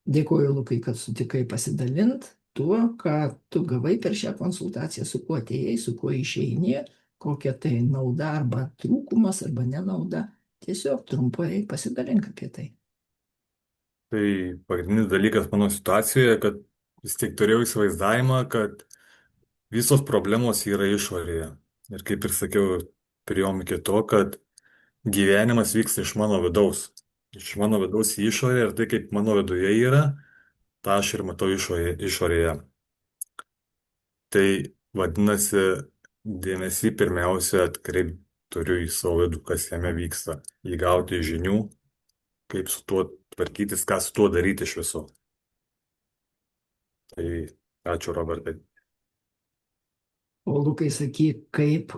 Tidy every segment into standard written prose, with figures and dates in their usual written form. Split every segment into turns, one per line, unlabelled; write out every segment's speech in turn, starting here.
Dėkuoju, Lukai, kad sutikai pasidalint tuo, ką tu gavai per šią konsultaciją, su kuo atėjai, su kuo išeini, kokia tai nauda arba trūkumas arba nenauda. Tiesiog trumpai pasidalink apie tai.
Tai pagrindinis dalykas mano situacijoje, kad vis tiek turėjau įsivaizdavimą, kad visos problemos yra išorėje. Ir kaip ir sakiau, priėjom iki to, kad gyvenimas vyksta iš mano vidaus. Iš mano vidaus į išorę ir tai, kaip mano viduje yra, tą aš ir matau išorėje. Tai vadinasi, dėmesį pirmiausia atkreipti turiu į savo vidų, kas jame vyksta, įgauti žinių, kaip su tuo tvarkytis, ką su tuo daryti iš viso. Tai ačiū, Robertai.
O Lukai, sakyk, kaip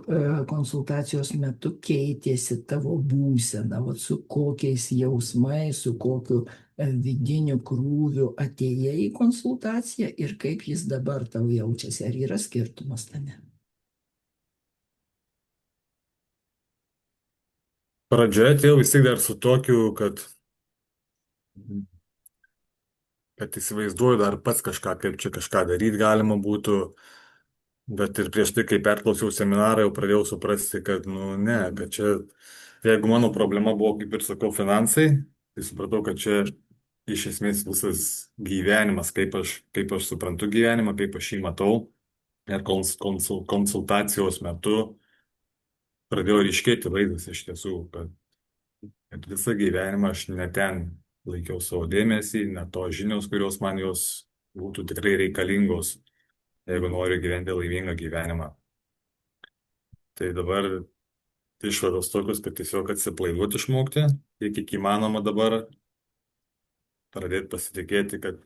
konsultacijos metu keitėsi tavo būsena, vat su kokiais jausmais, su kokiu vidiniu krūviu atėjai į konsultaciją ir kaip jis dabar tau jaučiasi, ar yra skirtumas tame?
Pradžioje atėjau vis tik dar su tokiu, kad įsivaizduoju dar pats kažką, kaip čia kažką daryti galima būtų, bet ir prieš tai, kai perklausiau seminarą, jau pradėjau suprasti, kad, nu, ne, kad čia, jeigu mano problema buvo, kaip ir sakau, finansai, tai supratau, kad čia iš esmės visas gyvenimas, kaip aš suprantu gyvenimą, kaip aš jį matau. Ir konsultacijos metu pradėjo ryškėti vaizdas iš tiesų, kad visą gyvenimą aš ne ten laikiau savo dėmesį, ne tos žinios, kurios man jos būtų tikrai reikalingos, jeigu noriu gyventi laimingą gyvenimą. Tai dabar išvados tokios, kad tiesiog atsipalaiduoti išmokti, kiek įmanoma dabar, pradėti pasitikėti, kad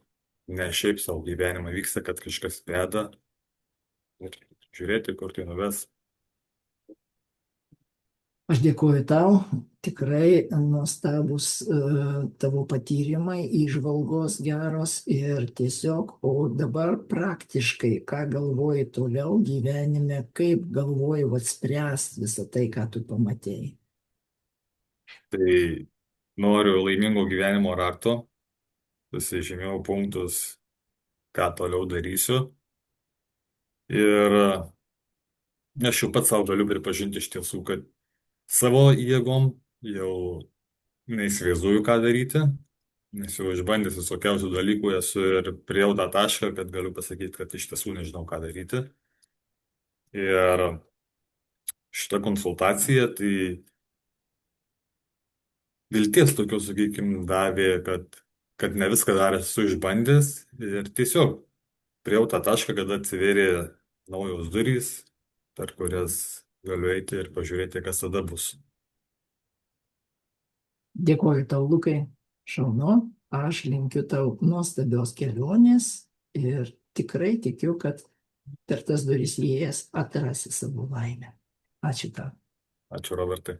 ne šiaip savo gyvenimą vyksta, kad kažkas veda ir žiūrėti, kur tai nuves.
Aš dėkuoju tau, tikrai nuostabus tavo patyrimai, įžvalgos geros ir tiesiog, o dabar praktiškai, ką galvoji toliau gyvenime, kaip galvoji spręsti visą tai, ką tu pamatėjai.
Tai noriu laimingo gyvenimo rakto, susižymėjau punktus, ką toliau darysiu. Ir aš jau pats savo galiu pripažinti iš tiesų, kad savo jėgom jau neįsivaizduoju, ką daryti, nes jau išbandęs visokiausių dalykų esu ir priejau tą tašką, kad galiu pasakyti, kad iš tiesų nežinau, ką daryti. Ir šita konsultacija, tai vilties tokios, sakykime, davė, kad ne viską dar esu išbandęs ir tiesiog priejau tą tašką, kada atsivėrė naujos durys, per kurias galiu eiti ir pažiūrėti, kas tada bus.
Dėkuoju tau, Lukai, šaunu, aš linkiu tau nuostabios kelionės ir tikrai tikiu, kad per tas duris įėjęs atrasi savo laimę. Ačiū tau.
Ačiū, Robertai.